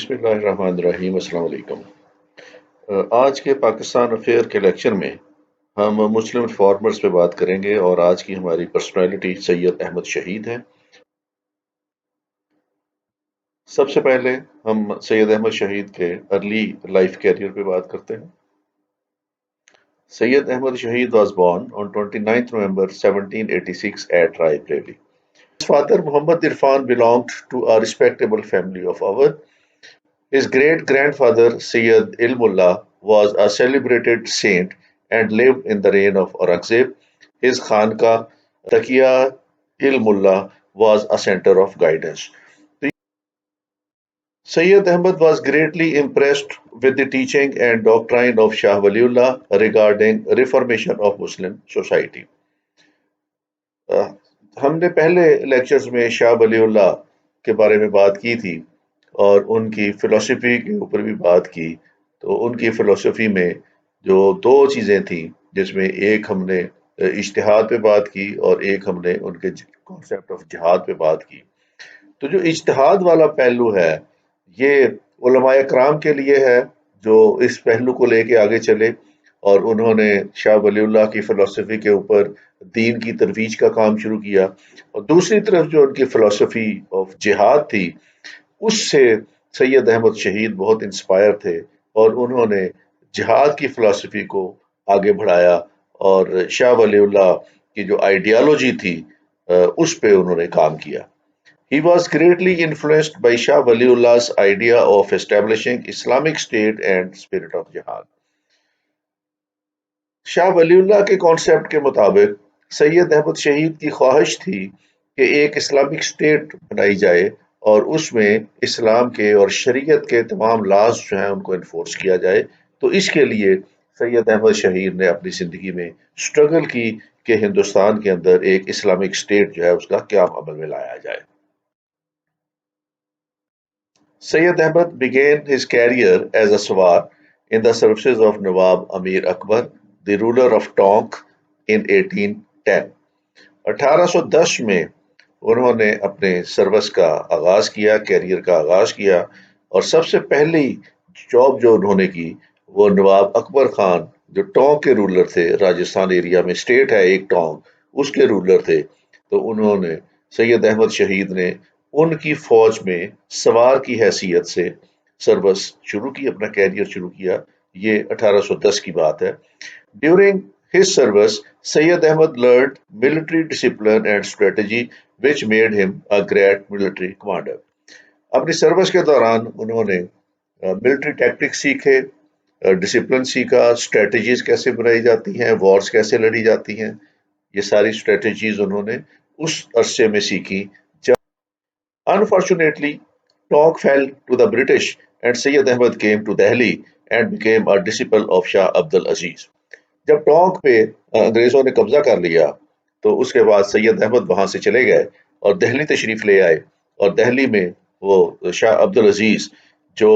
बिस्मिल्लाहिर्रहमानिर्रहीम। अस्सलाम वालेकुम। आज के पाकिस्तान अफेयर के लेक्चर में हम मुस्लिम रिफॉर्मर्स पे बात करेंगे और आज की हमारी पर्सनालिटी सैयद अहमद शहीद हैं। सबसे पहले हम सैयद अहमद शहीद के अर्ली लाइफ कैरियर पे बात करते हैं। Sayyid Ahmad Shahid was born on 29th November 1786 at Raebareli. His father Muhammad Irfan belonged to a respectable family of Awadh. His great-grandfather Sayyid Ilmullah was a celebrated saint and lived in the reign of Aurangzeb. His Khanqa, Taqiyya-il-Mullah, was a center of guidance. Sayyid Ahmad was greatly impressed with the teaching and doctrine of Shah Waliullah regarding reformation of Muslim society. हमने पहले lectures में शाह वलीउल्लाह के बारे में बात की थी और उनकी फ़िलॉसफ़ी के ऊपर भी बात की। तो उनकी फ़िलॉसफ़ी में जो दो चीज़ें थी, जिसमें एक हमने इज्तिहाद पे बात की और एक हमने उनके कॉन्सेप्ट ऑफ जिहाद पे बात की। तो जो इज्तिहाद वाला पहलू है, ये उलमाए कराम के लिए है जो इस पहलू को लेके आगे चले और उन्होंने शाह वलीउल्लाह की फ़िलॉसफ़ी के ऊपर दीन की तरवीज का काम शुरू किया। और दूसरी तरफ जो उनकी फ़िलॉसफ़ी ऑफ जिहाद थी, उससे सैयद अहमद शहीद बहुत इंस्पायर थे और उन्होंने जिहाद की फ़िलॉसफ़ी को आगे बढ़ाया और शाह वलीउल्लाह की जो आइडियालॉजी थी उस पे उन्होंने काम किया। He was greatly influenced by Shah Waliullah's idea of establishing Islamic State and spirit of jihad. Shah Waliullah के कॉन्सेप्ट के मुताबिक सैयद अहमद शहीद की ख्वाहिश थी कि एक इस्लामिक स्टेट बनाई जाए और उसमें इस्लाम के और शरीयत के तमाम लाज जो हैं उनको इन्फोर्स किया जाए। तो इसके लिए सैयद अहमद शहीद ने अपनी ज़िंदगी में स्ट्रगल की कि हिंदुस्तान के अंदर एक इस्लामिक स्टेट जो है उसका क़याम अमल में लाया जाए। Sayyid Ahmad began his career as a Sawar in the services of Nawab Amir Akbar, the ruler of Tonk, in 1810. 1810 में उन्होंने अपने सर्विस का आगाज किया, कैरियर का आगाज किया और सबसे पहली जॉब जो उन्होंने की वो नवाब अकबर खान जो टोंक के रूलर थे, राजस्थान एरिया में स्टेट है एक टोंक, उसके रूलर थे। तो उन्होंने सैयद अहमद शहीद ने उनकी फौज में सवार की हैसियत से सर्विस शुरू की, अपना कैरियर शुरू किया। ये 1810 की बात है। During his service, Sayyid Ahmad learned military discipline and strategy, which made him a great military commander. अपनी सर्विस के दौरान उन्होंने मिलिट्री टैक्टिक्स सीखे, डिसिप्लिन सीखा, स्ट्रेटजीज कैसे बनाई जाती हैं, वॉर्स कैसे लड़ी जाती हैं, ये सारी स्ट्रेटजीज उन्होंने उस अरसे में सीखी। Unfortunately, Tonk fell to the British and Sayyid Ahmad came to Delhi and became a disciple of Shah Abdul Aziz. जब टोंक पे अंग्रेजों ने कब्जा कर लिया तो उसके बाद सैयद अहमद वहां से चले गए और दिल्ली तशरीफ ले आए और दिल्ली में वो शाह अब्दुल अजीज जो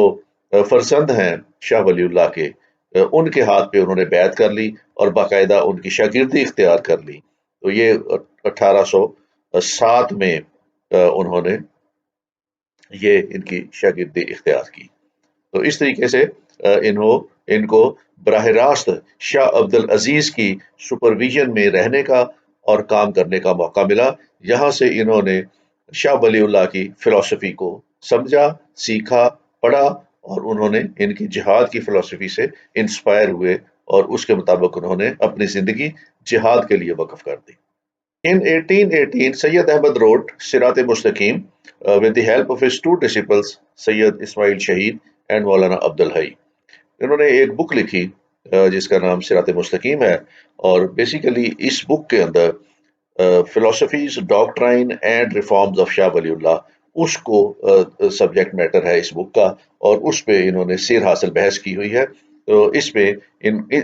फरजंद हैं शाह वलीउल्लाह के, उनके हाथ पे उन्होंने बैत कर ली और बाकायदा उनकी शागिर्दी इख्तियार कर ली। तो ये 1807 में उन्होंने ये इनकी शागिर्दी इख्तियार की। तो इस तरीके से इनको बराह रास्त शाह अब्दुल अजीज की सुपरविजन में रहने का और काम करने का मौका मिला। यहाँ से इन्होंने शाह वलीउल्लाह की फिलॉसफी को समझा, सीखा, पढ़ा और उन्होंने इनकी जिहाद की फिलॉसफी से इंस्पायर हुए और उसके मुताबिक उन्होंने अपनी जिंदगी जिहाद के लिए वक्फ कर दी। In 1818, Sayyid Ahmad wrote Sirat-e-Mustaqim with the help of his two disciples, Sayyid Ismail Shahid and Maulana Abdul Hai. इन्होंने एक बुक लिखी जिसका नाम सिरात-ए-मुस्तकीम है और बेसिकली इस बुक के अंदर philosophies, doctrine and reforms of Shah Waliullah उसको सब्जेक्ट मैटर है इस बुक का और उस पे इन्होंने सिर हासिल बहस की हुई है। तो इसमें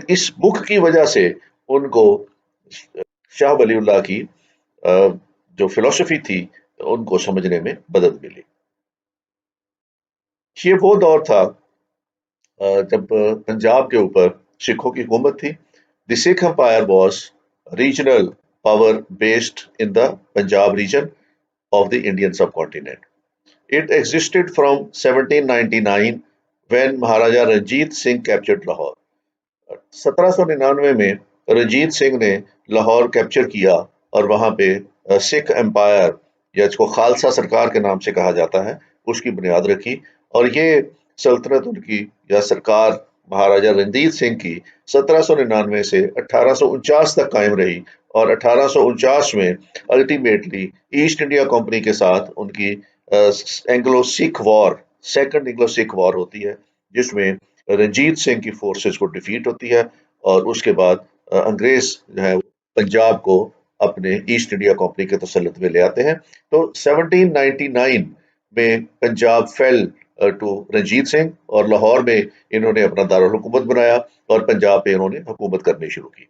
इस बुक की वजह से उनको शाह वलीउल्लाह की जो फिलॉसफी थी उनको समझने में मदद मिली। ये वो दौर था जब पंजाब के ऊपर सिखों की हुकूमत थी। The Sikh empire was regional power based in the Punjab region of the Indian subcontinent. It existed from 1799 when Maharaja Ranjit Singh captured Lahore. 1799 में रंजीत सिंह ने लाहौर कैप्चर किया और वहां पे सिख एम्पायर या इसको खालसा सरकार के नाम से कहा जाता है उसकी बुनियाद रखी। और ये सल्तनत उनकी या सरकार महाराजा रणजीत सिंह की 1799 से 1849 तक कायम रही। और 1849 में अल्टीमेटली ईस्ट इंडिया कंपनी के साथ उनकी Anglo Sikh war, second Anglo Sikh war होती है, जिसमें रंजीत सिंह की फोर्सेस को डिफीट होती है। और उसके बाद अंग्रेज जो है पंजाब को अपने ईस्ट इंडिया कंपनी के तसल्लुत में ले आते हैं। तो 1799 में पंजाब फेल टू रंजीत सिंह और लाहौर में इन्होंने अपना दारुल हुकूमत बनाया और पंजाब पे इन्होंने हुकूमत करनी शुरू की।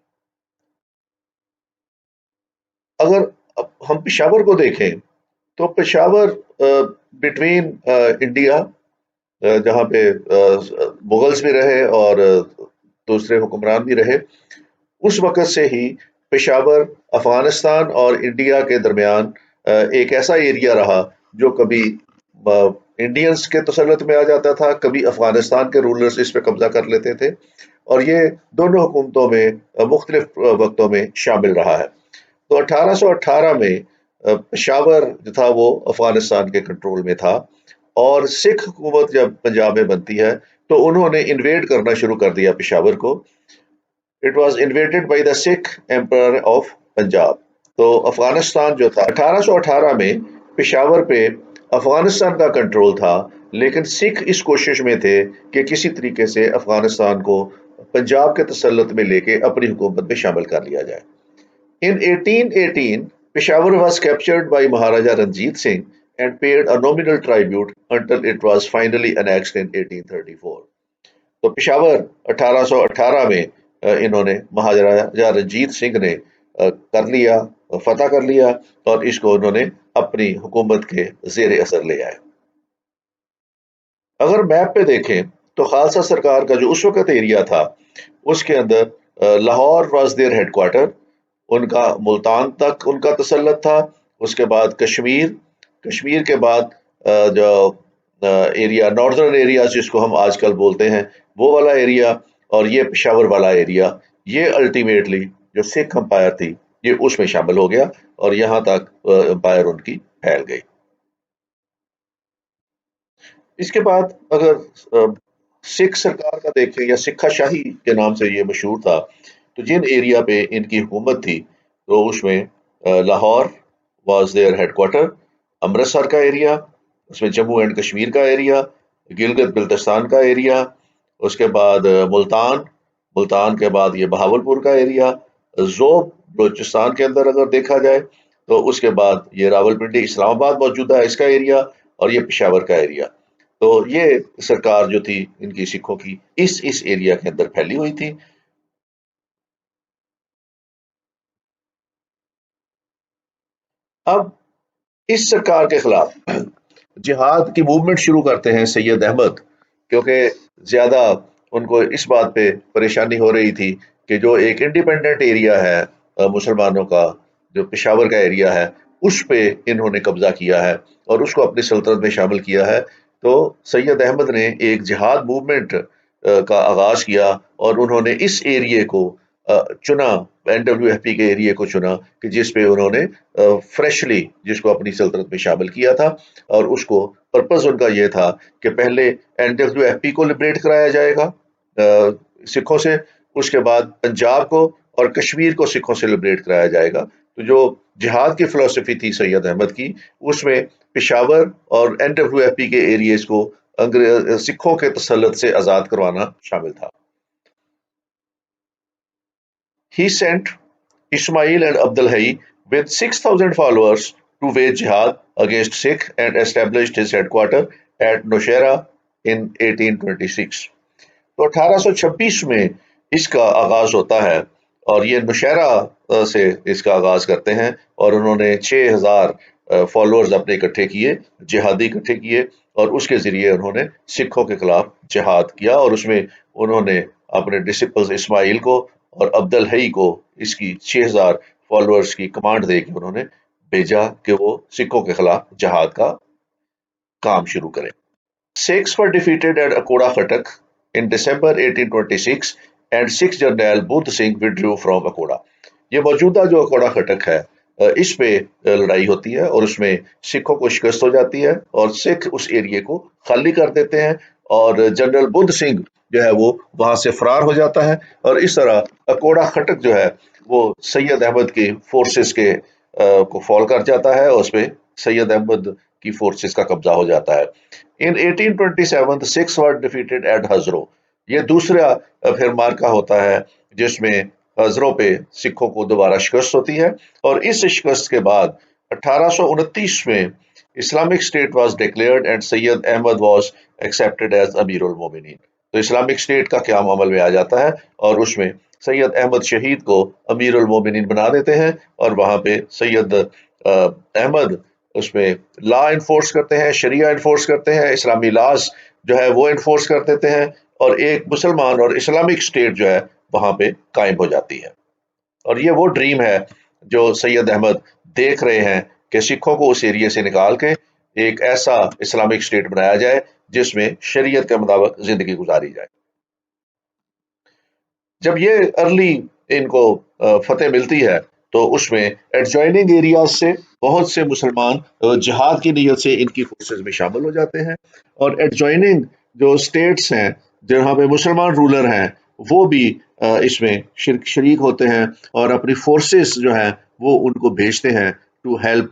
अगर अब हम पेशावर को देखें तो पेशावर बिटवीन इंडिया जहाँ पे मुगल्स भी रहे और दूसरे हुक्मरान भी रहे, उस वक़्त से ही पेशावर अफ़गानिस्तान और इंडिया के दरमियान एक ऐसा एरिया रहा जो कभी इंडियंस के तसल्लुत में आ जाता था, कभी अफ़गानिस्तान के रूलर्स इस पे कब्ज़ा कर लेते थे, और ये दोनों हुकूमतों में मुख्तलिफ वक्तों में शामिल रहा है। तो 1818 में पेशावर जो था वो अफ़गानिस्तान के कंट्रोल में था, और सिख हुकूमत जब पंजाब में बनती है तो उन्होंने इन्वेड करना शुरू कर दिया पेशावर को। It was invaded by the Sikh emperor of Punjab. तो अफगानिस्तान जो था 1818 में पेशावर पे अफगानिस्तान का कंट्रोल था, लेकिन सिख इस कोशिश में थे कि किसी तरीके से अफगानिस्तान को पंजाब के तसल्लुत में लेके अपनी हुकूमत में शामिल कर लिया जाए। In 1818, Peshawar was captured by Maharaja Ranjit Singh and paid a nominal tribute until it was finally annexed in 1834. तो पेशावर 1818 में इन्होंने महाराजा रंजीत सिंह ने कर लिया, फतह कर लिया, और इसको उन्होंने अपनी हुकूमत के जेर असर ले आए। अगर मैप पे देखें तो खालसा सरकार का जो उस वक्त एरिया था उसके अंदर लाहौर वॉज देयर हेडक्वार्टर, उनका मुल्तान तक उनका तसल्लुत था, उसके बाद कश्मीर, कश्मीर के बाद जो एरिया नॉर्दर्न एरिया जिसको हम आजकल बोलते हैं वो वाला एरिया, और ये पेशावर वाला एरिया, ये अल्टीमेटली जो सिख अंपायर थी ये उसमें शामिल हो गया और यहाँ तक अंपायर उनकी फैल गई। इसके बाद अगर सिख सरकार का देखें या सिक्खा शाही के नाम से ये मशहूर था, तो जिन एरिया पे इनकी हुकूमत थी तो उसमें Lahore was their headquarter, Amritsar का एरिया, उसमें जम्मू एंड कश्मीर का एरिया, गिलगित बिल्तिस्तान का एरिया, उसके बाद मुल्तान, मुल्तान के बाद ये बहावलपुर का एरिया, ज़ोब बलूचिस्तान के अंदर अगर देखा जाए तो उसके बाद ये रावलपिंडी इस्लामाबाद मौजूदा है इसका एरिया, और ये पेशावर का एरिया। तो ये सरकार जो थी इनकी सिखों की इस एरिया के अंदर फैली हुई थी। अब इस सरकार के खिलाफ जिहाद की मूवमेंट शुरू करते हैं सैयद अहमद, क्योंकि ज्यादा उनको इस बात पे परेशानी हो रही थी कि जो एक इंडिपेंडेंट एरिया है मुसलमानों का, जो पेशावर का एरिया है, उस पे इन्होंने कब्जा किया है और उसको अपनी सल्तनत में शामिल किया है। तो सैयद अहमद ने एक जिहाद मूवमेंट का आगाज किया और उन्होंने इस एरिए को चुना, NWFP के एरिए को चुना कि जिस पे उन्होंने फ्रेशली जिसको अपनी सल्तनत में शामिल किया था, और उसको पर्पस उनका ये था कि पहले NWFP को लिबरेट कराया जाएगा सिखों से, उसके बाद पंजाब को और कश्मीर को सिखों से लिबरेट कराया जाएगा। तो जो जिहाद की फिलॉसफी थी सैयद अहमद की, उसमें पेशावर और NWFP के एरियाज को सिखों के तसल्लुत से आज़ाद करवाना शामिल था। He sent Ismail and Abdul Hai with 6,000 followers to wage jihad against Sikh and established his headquarters at Nowshera in 1826. तो 1826 में इसका आगाज होता है और ये नौशहरा से इसका आगाज करते हैं, और उन्होंने 6,000 फॉलोअर्स अपने इकट्ठे किए, जिहादी इकट्ठे किए, और उसके जरिए उन्होंने सिखों के खिलाफ जिहाद किया। और उसमें उन्होंने अपने डिसिपल्स इस्माइल को और अब्दुल हई को इसकी 6,000 फॉलोअर्स की कमांड दे के उन्होंने भेजा कि वो सिखों के खिलाफ जिहाद का काम शुरू करें। Sikhs were defeated at Akoda Khatak in December 1826 and Sikh General Budh Singh withdrew from Akoda। ये मौजूदा जो अकोड़ा खटक है इस पे लड़ाई होती है और उसमें सिखों को शिकस्त हो जाती है और सिख उस एरिया को खाली कर देते हैं और जनरल बुद्ध सिंह जो है वो वहां से फरार हो जाता है और इस तरह अकोड़ा खटक जो है वो सैयद अहमद की फोर्सेस के को फॉल कर जाता है और उसमें सैयद अहमद की फोर्सेस का कब्जा हो जाता है। इन 1827 the Sikhs were defeated at Hazro। ये दूसरा फिर मार्का होता है जिसमें हजरों पे सिखों को दोबारा शिकस्त होती है और इस शिकस्त के बाद 1829 में Islamic state was declared and Syed Ahmed was accepted as अमीरुल मोमिनीन। तो इस्लामिक स्टेट का क़याम अमल में आ जाता है और उसमें सैयद अहमद शहीद को अमीरुल मोमिनीन बना देते हैं और वहां पे सैयद अहमद उसमें लॉ इन्फोर्स करते हैं, शरिया इन्फोर्स करते हैं, इस्लामी लॉज जो है वो इन्फोर्स कर देते हैं और एक मुसलमान और इस्लामिक स्टेट जो है वहां पे कायम हो जाती है। और ये वो ड्रीम है जो सैयद अहमद देख रहे हैं कि सिखों को उस एरिया से निकाल के एक ऐसा इस्लामिक स्टेट बनाया जाए जिसमें शरीयत के मुताबिक जिंदगी गुजारी जाए। जब ये अर्ली इनको फतेह मिलती है तो उसमें एडजॉइनिंग एरियाज से बहुत से मुसलमान जिहाद की नीयत से इनकी फोर्सेस में शामिल हो जाते हैं और एडजॉइनिंग जो स्टेट्स हैं जहाँ पे मुसलमान रूलर हैं वो भी इसमें शरीक होते हैं और अपनी फोर्सेस जो हैं वो उनको भेजते हैं टू हेल्प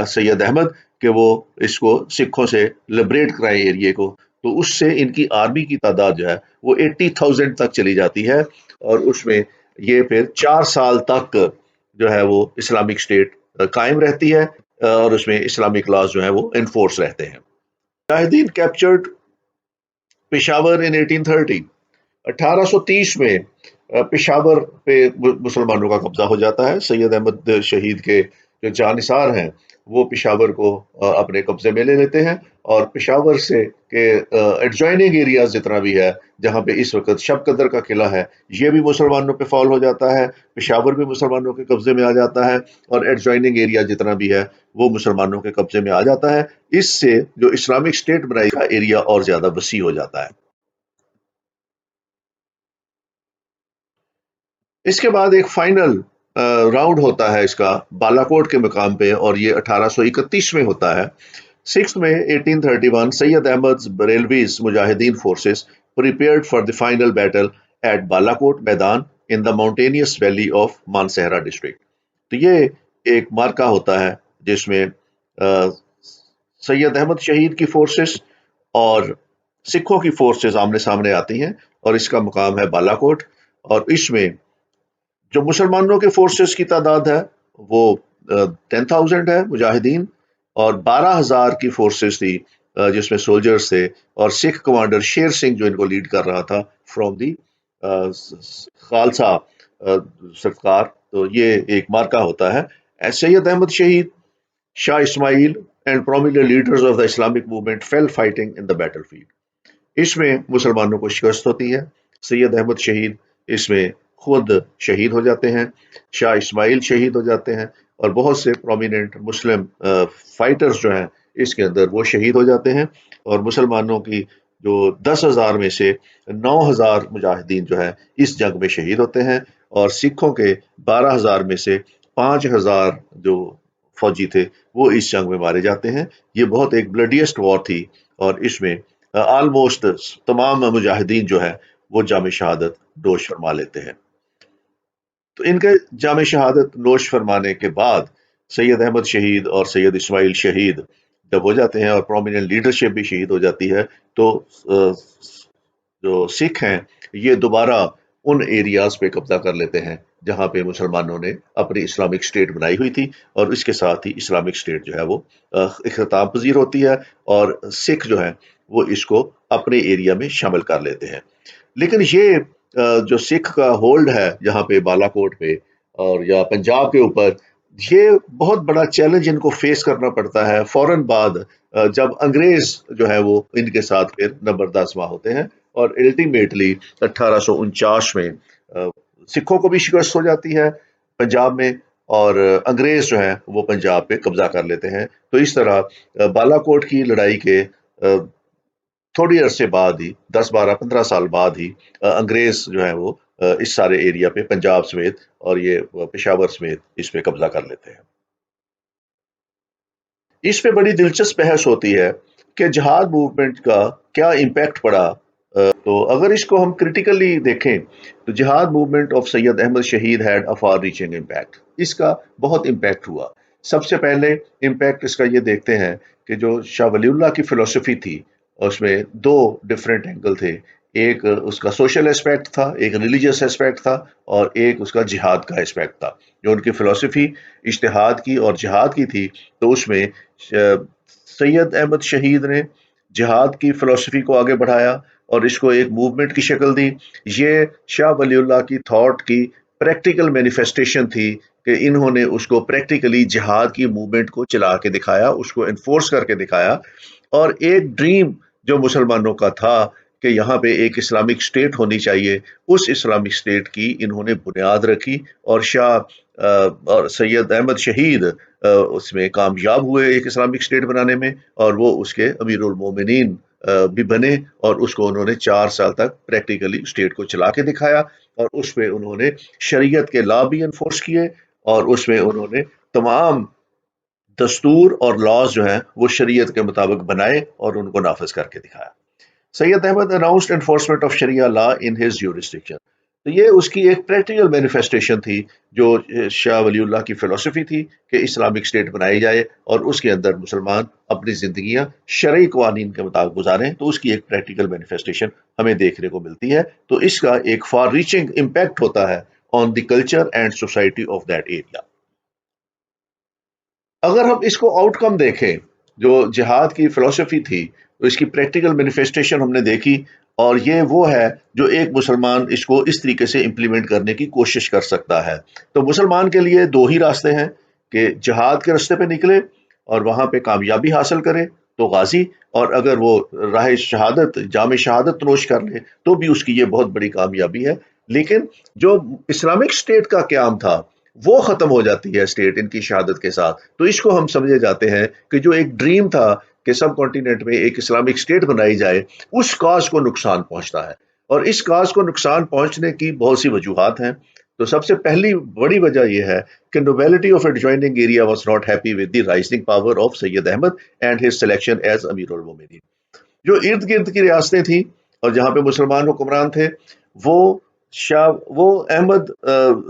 सैयद अहमद कि वो इसको सिखों से लिबरेट कराएं एरिया को। तो उससे इनकी आर्मी की तादाद जो है वो 80,000 तक चली जाती है और उसमें ये फिर 4 साल तक जो है वो इस्लामिक स्टेट कायम रहती है और उसमें इस्लामिक लॉज जो है वो इन्फोर्स रहते हैं। मुजाहिदीन कैप्चर्ड पेशावर इन 1830। 1830 में पेशावर पे मुसलमानों का कब्जा हो जाता है। सैयद अहमद शहीद के जो जानिसार हैं वो पेशावर को अपने कब्जे में ले लेते हैं और पेशावर से के एडजॉइनिंग एरियाज जितना भी है जहाँ पे इस वक्त शब कदर का किला है ये भी मुसलमानों पे फॉल हो जाता है, पेशावर भी मुसलमानों के कब्जे में आ जाता है और एडजॉइनिंग एरिया जितना भी है वो मुसलमानों के कब्जे में आ जाता है। इससे जो इस्लामिक स्टेट बनाई का एरिया और ज्यादा वसी हो जाता है। इसके बाद एक फाइनल राउंड होता है इसका बालाकोट के मुकाम पे और ये 1831 में होता है। 6 में 1831 सैयद अहमद बरेलवीज मुजाहिदीन forces prepared for the final battle at Balakot मैदान in the mountainous valley of Mansehra district. तो ये एक मार्का होता है जिसमें सैयद अहमद शहीद की फोर्सेस और सिखों की फोर्सेस आमने सामने आती हैं और इसका मुकाम है बालाकोट और इसमें जो मुसलमानों के फोर्सेस की तादाद है वो 10,000 है मुजाहिदीन और 12,000 की फोर्सेस थी जिसमें सोल्जर्स थे और सिख कमांडर शेर सिंह जो इनको लीड कर रहा था फ्रॉम दी खालसा सरकार। तो ये एक मार्का होता है। Syed Ahmad Shaheed, Shah Ismail and prominent leaders of the Islamic movement fell fighting in the battlefield. इसमें मुसलमानों को शिकस्त होती है। सैयद अहमद शहीद इसमें खुद शहीद हो जाते हैं, शाह इस्माइल शहीद हो जाते हैं और बहुत से प्रोमिनेंट मुस्लिम फाइटर्स जो हैं इसके अंदर वो शहीद हो जाते हैं और मुसलमानों की जो 10,000 में से 9,000 मुजाहिदीन जो है इस जंग में शहीद होते हैं और सिखों के 12,000 में से 5,000 जो फौजी थे वो इस जंग में मारे जाते हैं। ये बहुत एक ब्लडीएस्ट वॉर थी और इसमें ऑलमोस्ट तमाम मुजाहिदीन जो है वो जाम शहादत नोश फरमा लेते हैं। तो इनके जाम शहादत नोश फरमाने के बाद सैयद अहमद शहीद और सैयद इस्माइल शहीद जब हो जाते हैं और प्रोमिनेंट लीडरशिप भी शहीद हो जाती है तो जो सिख हैं ये दोबारा उन एरियाज पे कब्जा कर लेते हैं जहाँ पे मुसलमानों ने अपनी इस्लामिक स्टेट बनाई हुई थी और इसके साथ ही इस्लामिक स्टेट जो है वो इख्तिताम पजीर होती है और सिख जो है वो इसको अपने एरिया में शामिल कर लेते हैं। लेकिन ये जो सिख का होल्ड है यहाँ पे बालाकोट पे और या पंजाब के ऊपर ये बहुत बड़ा चैलेंज इनको फेस करना पड़ता है फौरन बाद जब अंग्रेज जो है वो इनके साथ फिर नंबरदासमा होते हैं और अल्टीमेटली 1849 में सिखों को भी शिकस्त हो जाती है पंजाब में اور انگریز جو ہیں وہ پنجاب پہ قبضہ کر لیتے ہیں۔ تو اس طرح بالا کوٹ کی لڑائی کے تھوڑی عرصے بعد ہی 10 12 15 سال بعد ہی انگریز جو ہیں وہ اس سارے ایریا پہ پنجاب سمیت اور یہ پشاور سمیت اس پہ قبضہ کر لیتے ہیں۔ اس پہ بڑی دلچسپ بحث ہوتی ہے کہ جہاد موومنٹ کا کیا امپیکٹ پڑا۔ تو اگر اس کو ہم کریٹیکلی دیکھیں تو جہاد movement of Syed Ahmed Shaheed had a far reaching impact, اس کا بہت امپیکٹ ہوا۔ سب سے پہلے امپیکٹ اس کا یہ دیکھتے ہیں کہ جو شاہ ولی اللہ کی فلسفی تھی اس میں دو ڈفرینٹ اینگل تھے، ایک اس کا سوشل اسپیکٹ تھا، ایک ریلیجیس اسپیکٹ تھا، اور ایک اس کا جہاد کا اسپیکٹ تھا۔ جو ان کی فلسفی اجتہاد کی اور جہاد کی تھی تو اس میں سید احمد شہید نے جہاد کی فلسفی کو آگے بڑھایا اور اس کو ایک موومنٹ کی شکل دی۔ یہ شاہ ولی اللہ کی تھاٹ کی پریکٹیکل مینیفیسٹیشن تھی کہ انہوں نے اس کو پریکٹیکلی جہاد کی موومنٹ کو چلا کے دکھایا، اس کو انفورس کر کے دکھایا۔ اور ایک ڈریم جو مسلمانوں کا تھا کہ یہاں پہ ایک اسلامک اسٹیٹ ہونی چاہیے، اس اسلامک اسٹیٹ کی انہوں نے بنیاد رکھی، اور شاہ اور سید احمد شہید اس میں کامیاب ہوئے ایک اسلامک اسٹیٹ بنانے میں، اور وہ اس کے امیر المومنین بھی بنے، اور اس کو انہوں نے 4 سال تک پریکٹیکلی اسٹیٹ کو چلا کے دکھایا، اور اس میں انہوں نے شریعت کے لا بھی انفورس کیے، اور اس میں انہوں نے تمام دستور اور لاز جو ہیں وہ شریعت کے مطابق بنائے اور ان کو نافذ کر کے دکھایا۔ Syed Ahmed announced enforcement of sharia law in his jurisdiction. تو یہ اس کی ایک پریکٹیکل مینیفیسٹیشن تھی جو شاہ ولی اللہ کی فلسفی تھی کہ اسلامک اسٹیٹ بنائی جائے اور اس کے اندر مسلمان اپنی زندگیاں شرعی قوانین کے مطابق گزاریں، تو اس کی ایک پریکٹیکل مینیفیسٹیشن ہمیں دیکھنے کو ملتی ہے۔ تو اس کا ایک فار ریچنگ امپیکٹ ہوتا ہے on the culture and society of that area. اگر ہم اس کو آؤٹ کم دیکھیں، جو جہاد کی فلسفی تھی تو اس کی پریکٹیکل مینیفیسٹیشن ہم نے دیکھی، اور یہ وہ ہے جو ایک مسلمان اس کو اس طریقے سے امپلیمنٹ کرنے کی کوشش کر سکتا ہے۔ تو مسلمان کے لیے دو ہی راستے ہیں کہ جہاد کے راستے پہ نکلے اور وہاں پہ کامیابی حاصل کرے تو غازی، اور اگر وہ راہ شہادت جام شہادت نوش کر لے تو بھی اس کی یہ بہت بڑی کامیابی ہے۔ لیکن جو اسلامک اسٹیٹ کا قیام تھا وہ ختم ہو جاتی ہے اسٹیٹ ان کی شہادت کے ساتھ۔ تو اس کو ہم سمجھے جاتے ہیں کہ جو ایک ڈریم تھا کہ سب کانٹیننٹ میں ایک اسلامک اسٹیٹ بنائی جائے، اس کاز کو نقصان پہنچتا ہے، اور اس کاز کو نقصان پہنچنے کی بہت سی وجوہات ہیں۔ تو سب سے پہلی بڑی وجہ یہ ہے کہ nobility of adjoining area was not happy with the rising power of Syed Ahmed and his selection as امیر المومنین۔ جو ارد گرد کی ریاستیں تھیں اور جہاں پہ مسلمان حکمران تھے، وہ وہ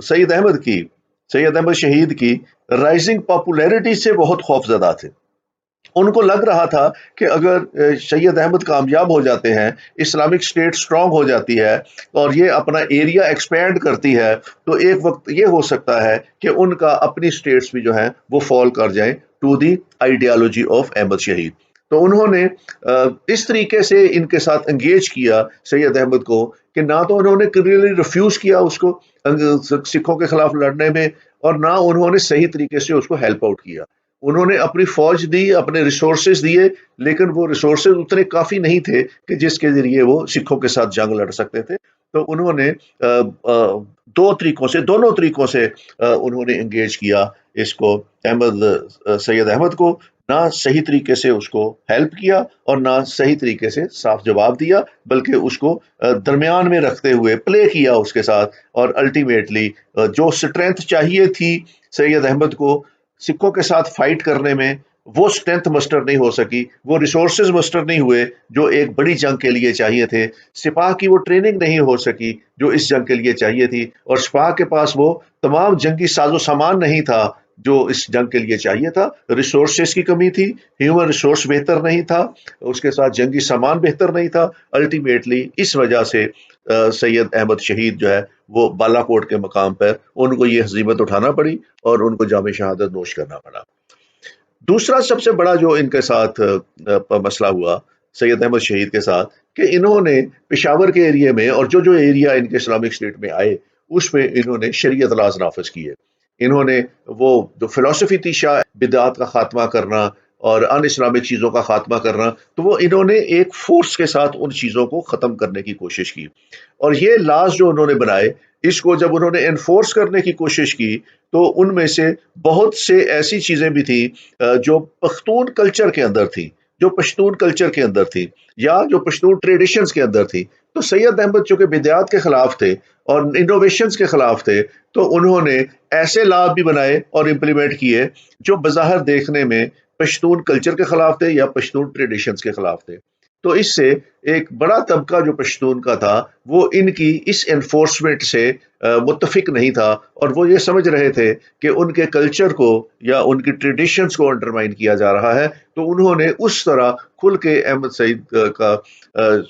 سید احمد شہید کی رائزنگ پاپولیرٹی سے بہت خوف زدہ تھے۔ ان کو لگ رہا تھا کہ اگر سید احمد کامیاب ہو جاتے ہیں، اسلامک اسٹیٹ سٹرونگ ہو جاتی ہے اور یہ اپنا ایریا ایکسپینڈ کرتی ہے، تو ایک وقت یہ ہو سکتا ہے کہ ان کا اپنی اسٹیٹس بھی جو ہیں وہ فال کر جائیں to the ideology of Ahmad Shaheed. تو انہوں نے اس طریقے سے ان کے ساتھ انگیج کیا سید احمد کو کہ نہ تو انہوں نے کلیئرلی ریفیوز کیا اس کو سکھوں کے خلاف لڑنے میں، اور نہ انہوں نے صحیح طریقے سے اس کو ہیلپ آؤٹ کیا۔ انہوں نے اپنی فوج دی، اپنے ریسورسز دیے، لیکن وہ ریسورسز اتنے کافی نہیں تھے کہ جس کے ذریعے وہ سکھوں کے ساتھ جنگ لڑ سکتے تھے۔ تو انہوں نے دونوں طریقوں سے انہوں نے انگیج کیا اس کو سید احمد کو، نہ صحیح طریقے سے اس کو ہیلپ کیا اور نہ صحیح طریقے سے صاف جواب دیا، بلکہ اس کو درمیان میں رکھتے ہوئے پلے کیا اس کے ساتھ، اور الٹیمیٹلی جو سٹرینتھ چاہیے تھی سید احمد کو سکھوں کے ساتھ فائٹ کرنے میں، وہ سٹرینتھ مسٹر نہیں ہو سکی، وہ ریسورسز مسٹر نہیں ہوئے جو ایک بڑی جنگ کے لیے چاہیے تھے، سپاہ کی وہ ٹریننگ نہیں ہو سکی جو اس جنگ کے لیے چاہیے تھی، اور سپاہ کے پاس وہ تمام جنگی ساز و سامان نہیں تھا جو اس جنگ کے لیے چاہیے تھا۔ ریسورسز کی کمی تھی، ہیومن ریسورس بہتر نہیں تھا، اس کے ساتھ جنگی سامان بہتر نہیں تھا۔ الٹیمیٹلی اس وجہ سے سید احمد شہید جو ہے وہ بالا کوٹ کے مقام پر ان کو یہ ہزیمت اٹھانا پڑی اور ان کو جام شہادت نوش کرنا پڑا۔ دوسرا سب سے بڑا جو ان کے ساتھ مسئلہ ہوا سید احمد شہید کے ساتھ، کہ انہوں نے پشاور کے ایریا میں اور جو ایریا ان کے اسلامک اسٹیٹ میں آئے اس میں انہوں نے شریعت لاز نافذ کیے۔ انہوں نے وہ جو فلسفی تھی شاہ بدعات کا خاتمہ کرنا اور ان اسلامک چیزوں کا خاتمہ کرنا، تو وہ انہوں نے ایک فورس کے ساتھ ان چیزوں کو ختم کرنے کی کوشش کی. اور یہ لاز جو انہوں نے بنائے، اس کو جب انہوں نے انفورس کرنے کی کوشش کی تو ان میں سے بہت سے ایسی چیزیں بھی تھیں جو پختون کلچر کے اندر تھی، جو پشتون کلچر کے اندر تھی، یا جو پشتون ٹریڈیشنز کے اندر تھی. تو سید احمد چونکہ بدعات کے خلاف تھے اور انوویشنز کے خلاف تھے، تو انہوں نے ایسے لا بھی بنائے اور امپلیمنٹ کیے جو بظاہر دیکھنے میں پشتون کلچر کے خلاف تھے یا پشتون ٹریڈیشنز کے خلاف تھے. تو اس سے ایک بڑا طبقہ جو پشتون کا تھا وہ ان کی اس انفورسمنٹ سے متفق نہیں تھا، اور وہ یہ سمجھ رہے تھے کہ ان کے کلچر کو یا ان کی ٹریڈیشنز کو انڈرمائن کیا جا رہا ہے. تو انہوں نے اس طرح کھل کے احمد سعید کا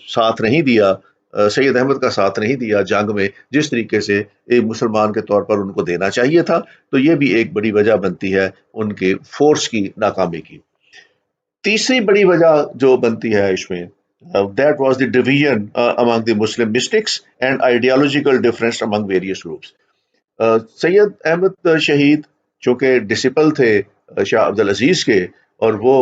ساتھ نہیں دیا، سید احمد کا ساتھ نہیں دیا جنگ میں، جس طریقے سے ایک مسلمان کے طور پر ان کو دینا چاہیے تھا. تو یہ بھی ایک بڑی وجہ بنتی ہے ان کے فورس کی ناکامی کی. تیسری بڑی وجہ جو بنتی ہے اس میں، that was the division among the Muslim mystics and ideological difference among various groups. Syed Ahmed Shaheed چونکہ ڈسپل تھے شاہ عبد العزیز کے، اور وہ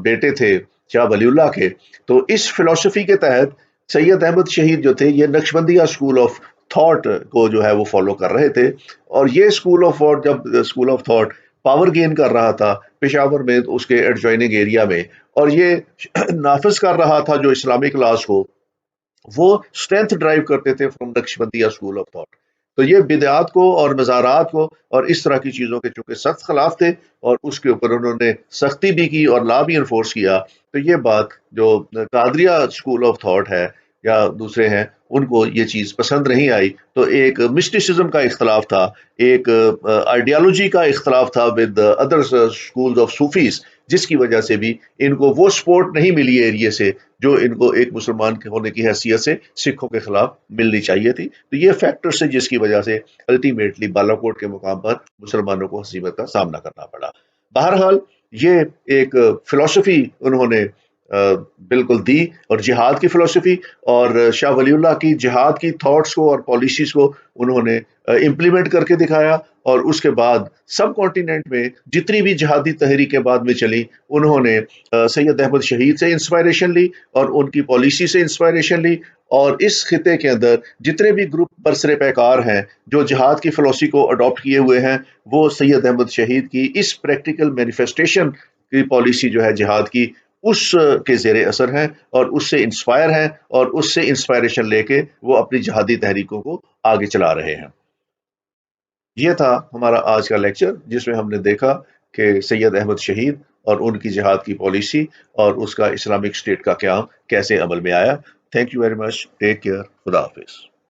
بیٹے تھے شاہ ولی اللہ کے، تو اس فلسفی کے تحت سید احمد شہید جو تھے یہ نقشبندیہ اسکول آف تھاٹ کو جو ہے وہ فالو کر رہے تھے. اور یہ اسکول آف تھاٹ جب school of thought power gain کر رہا تھا پشاور میں اس کے ایڈجوائننگ ایریا میں، اور یہ نافذ کر رہا تھا جو اسلامک لاز کو، وہ اسٹرینتھ ڈرائیو کرتے تھے from Naqshbandiya school of thought. تو یہ بدعات کو اور مزارات کو اور اس طرح کی چیزوں کے چونکہ سخت خلاف تھے، اور اس کے اوپر انہوں نے سختی بھی کی اور لا بھی انفورس کیا. تو یہ بات جو قادریہ اسکول آف تھاٹ ہے یا دوسرے ہیں، ان کو یہ چیز پسند نہیں آئی. تو ایک مسٹیسزم کا اختلاف تھا، ایک آئیڈیالوجی کا اختلاف تھا with other schools of Sufis, جس کی وجہ سے بھی ان کو وہ سپورٹ نہیں ملی ایریے سے جو ان کو ایک مسلمان کے ہونے کی حیثیت سے سکھوں کے خلاف ملنی چاہیے تھی. تو یہ فیکٹرز ہے جس کی وجہ سے الٹیمیٹلی بالا کوٹ کے مقام پر مسلمانوں کو ہزیمت کا سامنا کرنا پڑا. بہرحال یہ ایک فلسفی انہوں نے بالکل دی، اور جہاد کی فلسفی اور شاہ ولی اللہ کی جہاد کی تھاٹس کو اور پالیسیز کو انہوں نے امپلیمنٹ کر کے دکھایا. اور اس کے بعد سب کانٹیننٹ میں جتنی بھی جہادی تحریکیں بعد میں چلی، انہوں نے سید احمد شہید سے انسپائریشن لی اور ان کی پالیسی سے انسپائریشن لی. اور اس خطے کے اندر جتنے بھی گروپ برسر پیکار ہیں جو جہاد کی فلسفی کو اڈاپٹ کیے ہوئے ہیں، وہ سید احمد شہید کی اس پریکٹیکل مینیفیسٹیشن کی پالیسی جو ہے جہاد کی، اس کے زیر اثر ہیں اور اس سے انسپائر ہیں، اور اس سے انسپائریشن لے کے وہ اپنی جہادی تحریکوں کو آگے چلا رہے ہیں. یہ تھا ہمارا آج کا لیکچر، جس میں ہم نے دیکھا کہ سید احمد شہید اور ان کی جہاد کی پالیسی اور اس کا اسلامک اسٹیٹ کا قیام کیسے عمل میں آیا. Thank you very much. Take care. خدا حافظ.